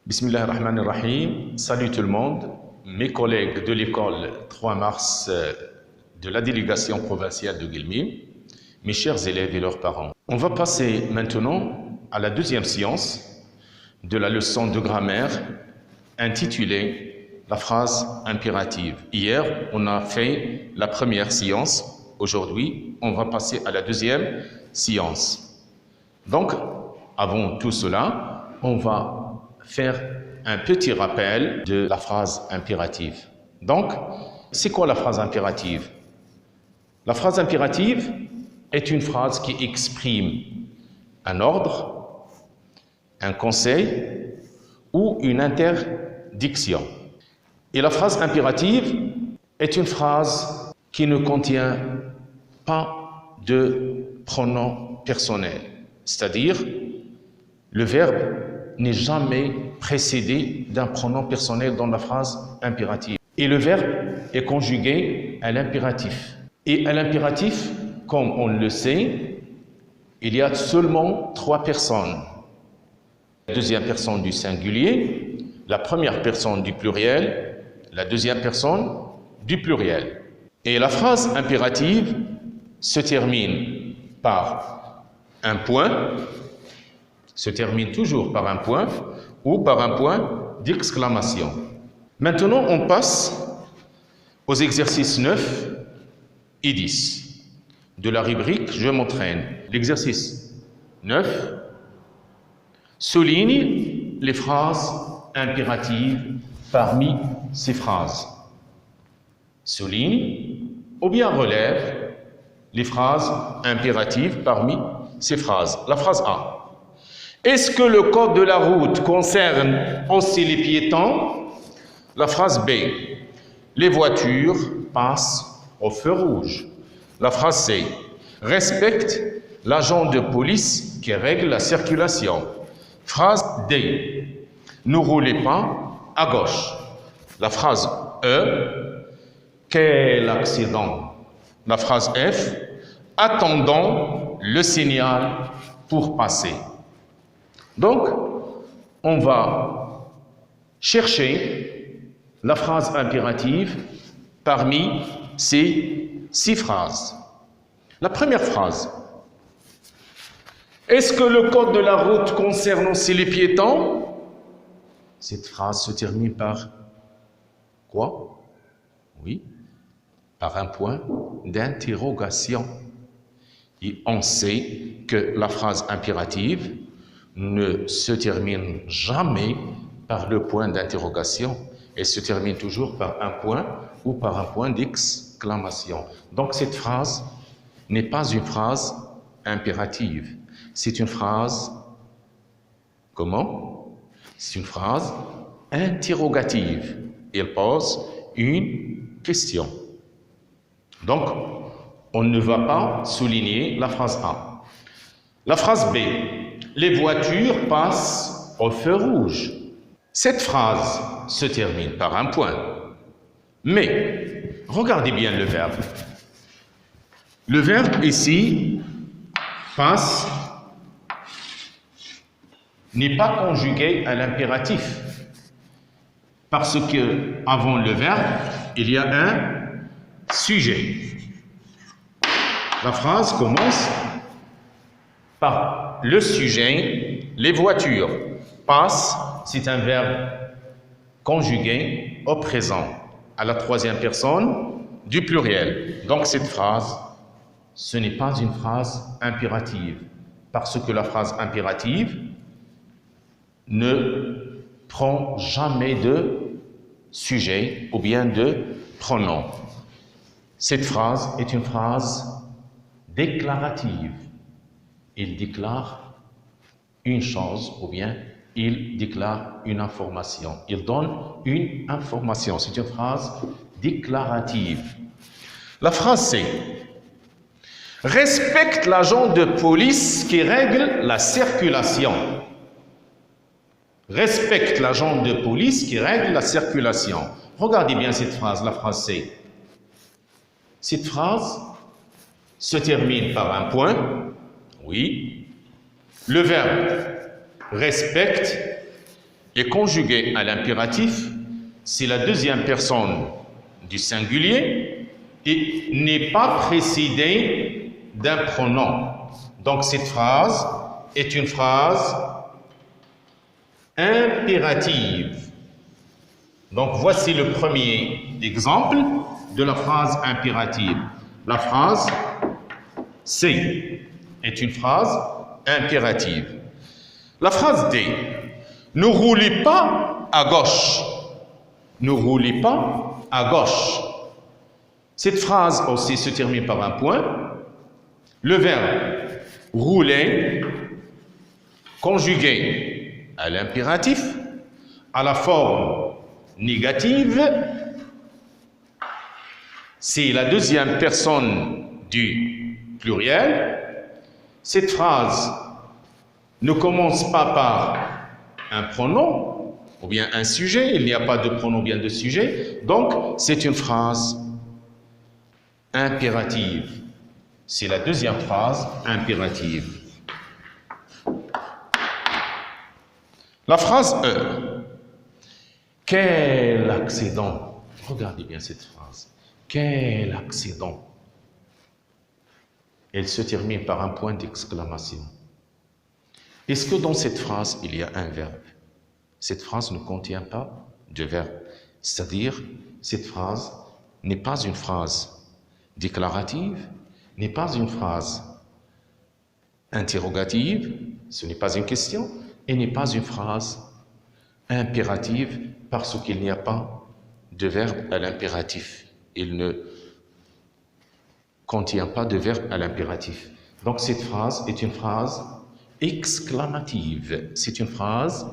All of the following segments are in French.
Bismillahirrahmanirrahim. Salut tout le monde, mes collègues de l'école 3 mars de la délégation provinciale de Guelmim, mes chers élèves et leurs parents. On va passer maintenant à la deuxième séance de la leçon de grammaire intitulée la phrase impérative. Hier, on a fait la première séance. Aujourd'hui, on va passer à la deuxième séance. Donc, avant tout cela, on va faire un petit rappel de la phrase impérative. Donc, c'est quoi la phrase impérative? La phrase impérative est une phrase qui exprime un ordre, un conseil ou une interdiction. Et la phrase impérative est une phrase qui ne contient pas de pronom personnel, c'est-à-dire le verbe n'est jamais précédé d'un pronom personnel dans la phrase impérative. Et le verbe est conjugué à l'impératif. Et à l'impératif, comme on le sait, il y a seulement 3 personnes. La deuxième personne du singulier, la première personne du pluriel, la deuxième personne du pluriel. Et la phrase impérative se termine par un point, se termine toujours par un point ou par un point d'exclamation. Maintenant, on passe aux exercices 9 et 10 de la rubrique « Je m'entraîne ». L'exercice 9 souligne les phrases impératives parmi ces phrases. Souligne ou bien relève les phrases impératives parmi ces phrases. La phrase A. Est-ce que le code de la route concerne aussi les piétons? La phrase B. Les voitures passent au feu rouge. La phrase C. Respecte l'agent de police qui règle la circulation. Phrase D. Ne roulez pas à gauche. La phrase E. Quel accident? La phrase F. Attendons le signal pour passer. Donc, on va chercher la phrase impérative parmi ces 6 phrases. La première phrase. Est-ce que le code de la route concerne aussi les piétons? Cette phrase se termine par quoi? Oui, par un point d'interrogation. Et on sait que la phrase impérative ne se termine jamais par le point d'interrogation. Elle se termine toujours par un point ou par un point d'exclamation. Donc cette phrase n'est pas une phrase impérative. C'est une phrase, comment? C'est une phrase interrogative. Elle pose une question. Donc, on ne va pas souligner la phrase A. La phrase B. Les voitures passent au feu rouge. Cette phrase se termine par un point. Mais, regardez bien le verbe. Le verbe ici, passe, n'est pas conjugué à l'impératif. Parce que, avant le verbe, il y a un sujet. La phrase commence par le sujet, les voitures passent, c'est un verbe conjugué au présent, à la 3e personne du pluriel. Donc cette phrase, ce n'est pas une phrase impérative, parce que la phrase impérative ne prend jamais de sujet ou bien de pronom. Cette phrase est une phrase déclarative. Il déclare une chose ou bien il déclare une information. Il donne une information. C'est une phrase déclarative. La phrase C. Respecte l'agent de police qui règle la circulation. Respecte l'agent de police qui règle la circulation. Regardez bien cette phrase, la phrase C. Cette phrase se termine par un point. Oui. Le verbe respecte est conjuguée à l'impératif si la deuxième personne du singulier n'est pas précédée d'un pronom. Donc cette phrase est une phrase impérative. Donc voici le premier exemple de la phrase impérative. La phrase C est une phrase impérative. La phrase D, ne roulez pas à gauche. Ne roulez pas à gauche. Cette phrase aussi se termine par un point. Le verbe rouler, conjugué à l'impératif, à la forme négative, c'est la deuxième personne du pluriel. Cette phrase ne commence pas par un pronom ou bien un sujet, il n'y a pas de pronom ou bien de sujet, donc c'est une phrase impérative. C'est la deuxième phrase impérative. La phrase E. Quel accident! Regardez bien cette phrase. Quel accident! Elle se termine par un point d'exclamation. Est-ce que dans cette phrase, il y a un verbe? Cette phrase ne contient pas de verbe. C'est-à-dire, cette phrase n'est pas une phrase déclarative, n'est pas une phrase interrogative, ce n'est pas une question, et n'est pas une phrase impérative parce qu'il n'y a pas de verbe à l'impératif. Il ne contient pas de verbe à l'impératif. Donc cette phrase est une phrase exclamative. C'est une phrase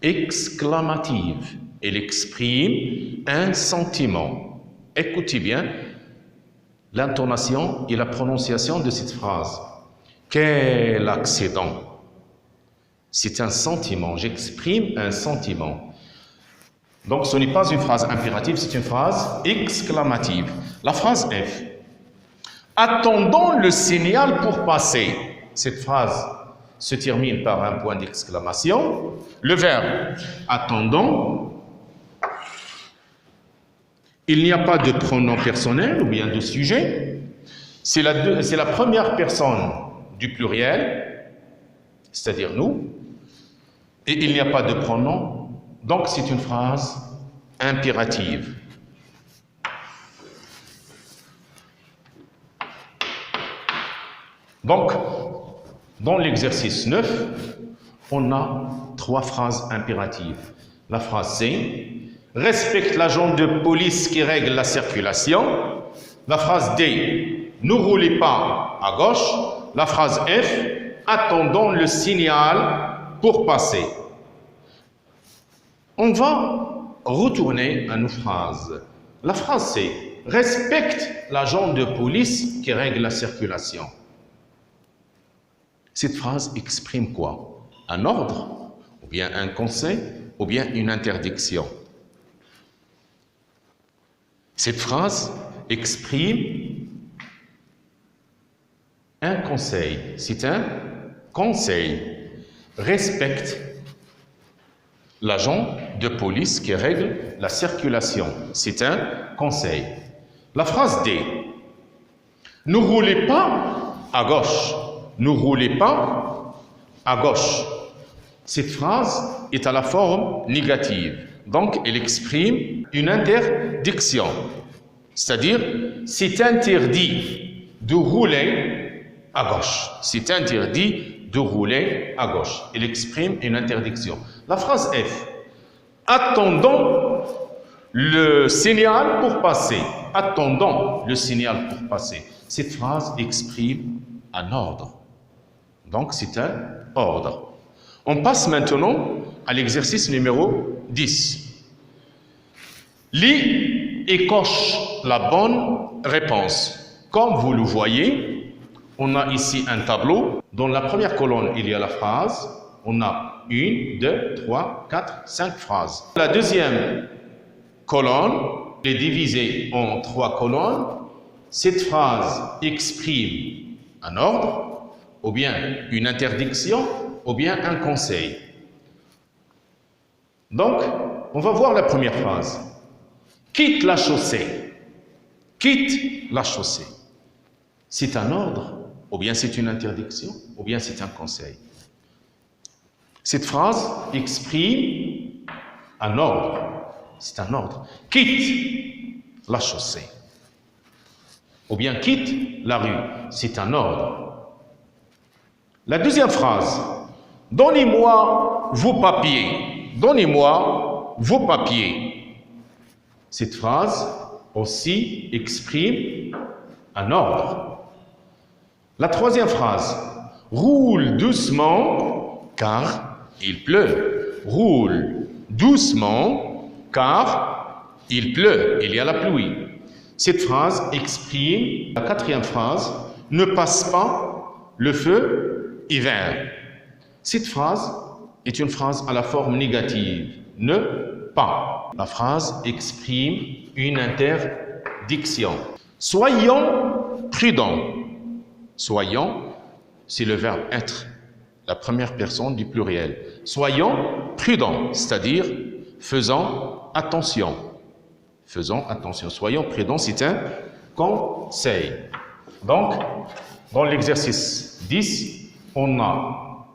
exclamative. Elle exprime un sentiment. Écoutez bien l'intonation et la prononciation de cette phrase. Quel accident! C'est un sentiment, j'exprime un sentiment. Donc ce n'est pas une phrase impérative, c'est une phrase exclamative. La phrase F. Attendons le signal pour passer. Cette phrase se termine par un point d'exclamation. Le verbe attendons. Il n'y a pas de pronom personnel ou bien de sujet. C'est la première personne du pluriel, c'est-à-dire nous. Et il n'y a pas de pronom, donc c'est une phrase impérative. Donc, dans l'exercice 9, on a 3 phrases impératives. La phrase C, respecte l'agent de police qui règle la circulation. La phrase D, ne roulez pas à gauche. La phrase F, attendons le signal pour passer. On va retourner à nos phrases. La phrase C, respecte l'agent de police qui règle la circulation. Cette phrase exprime quoi? Un ordre, ou bien un conseil, ou bien une interdiction. Cette phrase exprime un conseil. C'est un conseil. Respecte l'agent de police qui règle la circulation. C'est un conseil. La phrase D. Ne roulez pas à gauche. Ne roulez pas à gauche. Cette phrase est à la forme négative. Donc, elle exprime une interdiction. C'est-à-dire, c'est interdit de rouler à gauche. C'est interdit de rouler à gauche. Elle exprime une interdiction. La phrase F. Attendons le signal pour passer. Attendons le signal pour passer. Cette phrase exprime un ordre. Donc, c'est un ordre. On passe maintenant à l'exercice numéro 10. Lis et coche la bonne réponse. Comme vous le voyez, on a ici un tableau. Dans la première colonne, il y a la phrase. On a 1, 2, 3, 4, 5 phrases. La deuxième colonne est divisée en 3 colonnes. Cette phrase exprime un ordre, ou bien une interdiction, ou bien un conseil. Donc, on va voir la première phrase. Quitte la chaussée. Quitte la chaussée. C'est un ordre, ou bien c'est une interdiction, ou bien c'est un conseil. Cette phrase exprime un ordre. C'est un ordre. Quitte la chaussée. Ou bien quitte la rue. C'est un ordre. La deuxième phrase. Donnez-moi vos papiers. Donnez-moi vos papiers. Cette phrase aussi exprime un ordre. La troisième phrase. Roule doucement car il pleut. Roule doucement car il pleut. Il y a la pluie. Cette phrase exprime la quatrième phrase. Ne passe pas le feu hiver. Cette phrase est une phrase à la forme négative. Ne pas. La phrase exprime une interdiction. Soyons prudents. Soyons, c'est le verbe être, la première personne du pluriel. Soyons prudents, c'est-à-dire faisons attention. Faisons attention. Soyons prudents, c'est un conseil. Donc, dans l'exercice 10, on a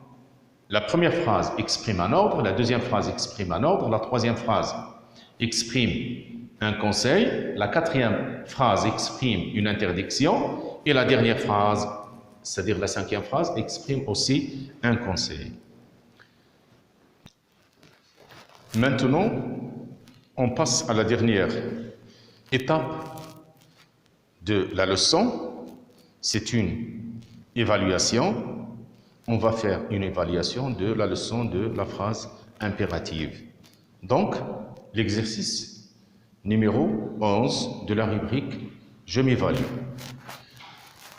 la première phrase exprime un ordre, la deuxième phrase exprime un ordre, la troisième phrase exprime un conseil, la quatrième phrase exprime une interdiction et la dernière phrase, c'est-à-dire la cinquième phrase, exprime aussi un conseil. Maintenant, on passe à la dernière étape de la leçon. C'est une évaluation. On va faire une évaluation de la leçon de la phrase impérative. Donc, l'exercice numéro 11 de la rubrique « Je m'évalue ».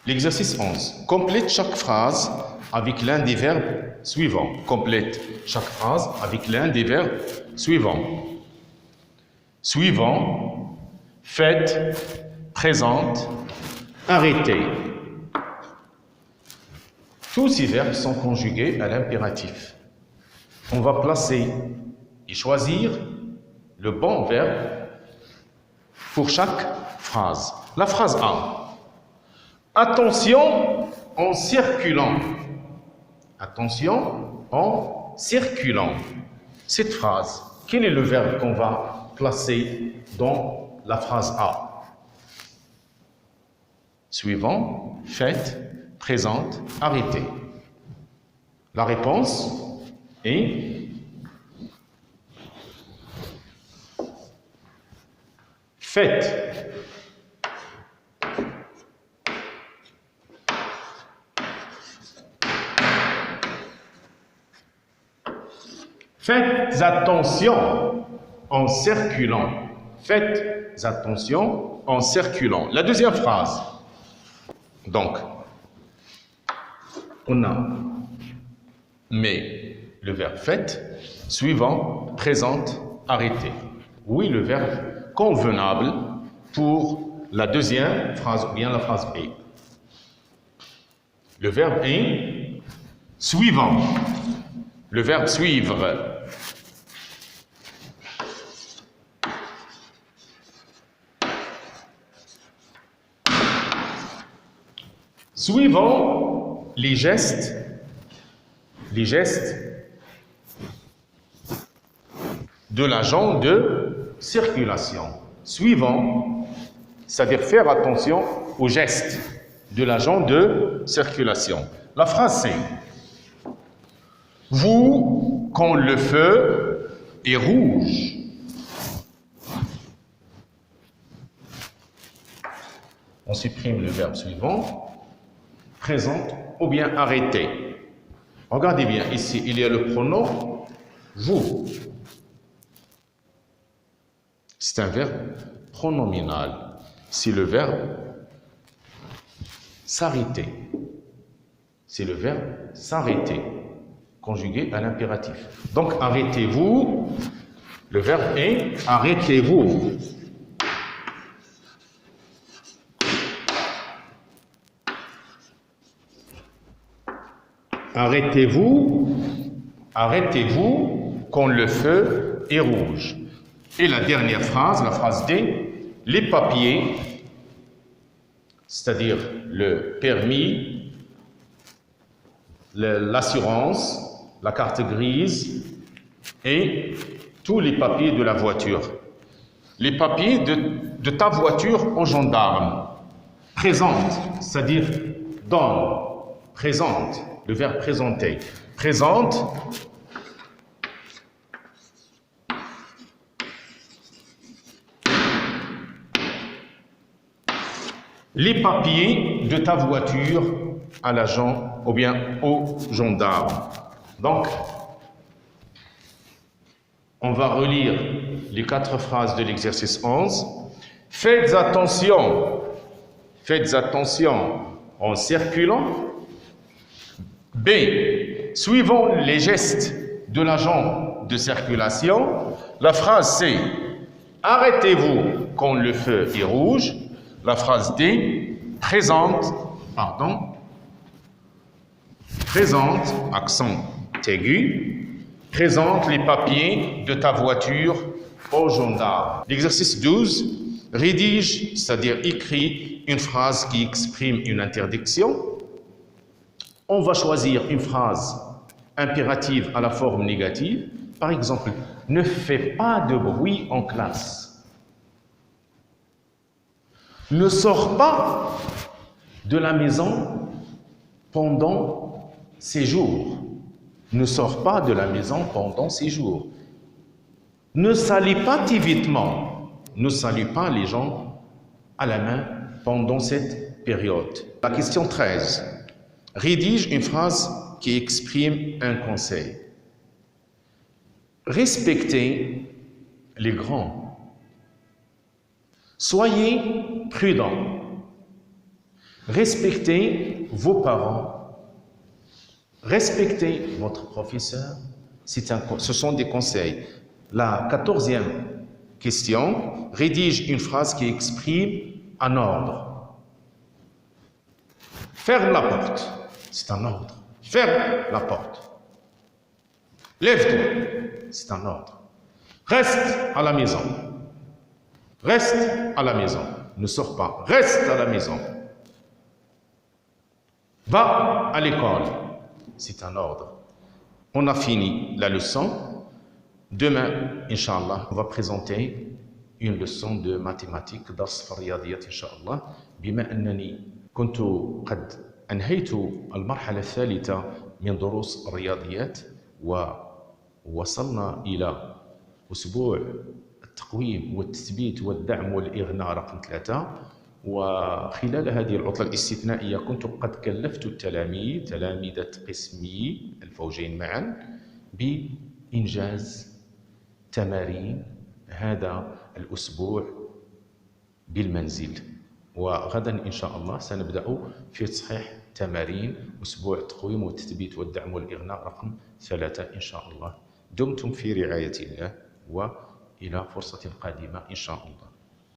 L'exercice 11. Complète chaque phrase avec l'un des verbes suivants. Complète chaque phrase avec l'un des verbes suivants. Suivant, faites, présente, arrêtez. Tous ces verbes sont conjugués à l'impératif. On va placer et choisir le bon verbe pour chaque phrase. La phrase A. Attention en circulant. Attention en circulant. Cette phrase, quel est le verbe qu'on va placer dans la phrase A? Suivant, faites, présente, arrêtez. La réponse est faites. Faites attention en circulant. Faites attention en circulant. La deuxième phrase. Donc, on a mais le verbe faites, suivant, présente, arrêtez. Oui, le verbe convenable pour la deuxième phrase ou bien la phrase B. Le verbe est suivant. Le verbe suivre. Suivant les gestes de l'agent de circulation. Suivant, c'est-à-dire faire attention aux gestes de l'agent de circulation. La phrase c'est vous, quand le feu est rouge. On supprime le verbe suivant, présente ou bien arrêter. Regardez bien, ici, il y a le pronom vous. C'est un verbe pronominal. C'est le verbe s'arrêter. C'est le verbe s'arrêter, conjugué à l'impératif. Donc, arrêtez-vous. Le verbe est arrêtez-vous. Arrêtez-vous quand le feu est rouge. Et la dernière phrase, la phrase D, les papiers, c'est-à-dire le permis, l'assurance, la carte grise et tous les papiers de la voiture. Les papiers de ta voiture au gendarme. Présente, c'est-à-dire donne, présente, le verbe présenter. Présente les papiers de ta voiture à l'agent ou bien au gendarme. Donc, on va relire les 4 phrases de l'exercice 11. Faites attention en circulant. B. Suivons les gestes de l'agent de circulation. La phrase C. Arrêtez-vous quand le feu est rouge. La phrase D. Présente, accent aigu, présente les papiers de ta voiture au gendarme. L'exercice 12, rédige, c'est-à-dire écrit une phrase qui exprime une interdiction. On va choisir une phrase impérative à la forme négative. Par exemple, ne fais pas de bruit en classe. Ne sors pas de la maison pendant séjour. Ne sors pas de la maison pendant séjour. Ne salis pas tes vêtements. Ne salis pas les gens à la main pendant cette période. La question 13. Rédige une phrase qui exprime un conseil. Respectez les grands. Soyez prudents. Respectez vos parents. Respectez votre professeur. Ce sont des conseils. La 14e question, rédige une phrase qui exprime un ordre. Ferme la porte. C'est un ordre. Ferme la porte. Lève-toi. C'est un ordre. Reste à la maison. Reste à la maison. Ne sors pas. Reste à la maison. Va à l'école. C'est un ordre. On a fini la leçon. Demain, Inch'Allah, on va présenter une leçon de mathématiques, درس في الرياضيات إن شاء الله. بما أنني كنت قد أنهيت المرحلة الثالثة من دروس الرياضيات ووصلنا إلى أسبوع التقويم والتثبيت والدعم والإغناء رقم 3. وخلال هذه العطلة الاستثنائية كنت قد كلفت تلاميذ قسمي الفوجين معا بإنجاز تمارين هذا الأسبوع بالمنزل. وغدا إن شاء الله سنبدأ في تصحيح تمارين أسبوع التقويم والتثبيت والدعم والإغناء رقم 3 إن شاء الله. دمتم في رعاية الله وإلى فرصة قادمة إن شاء الله.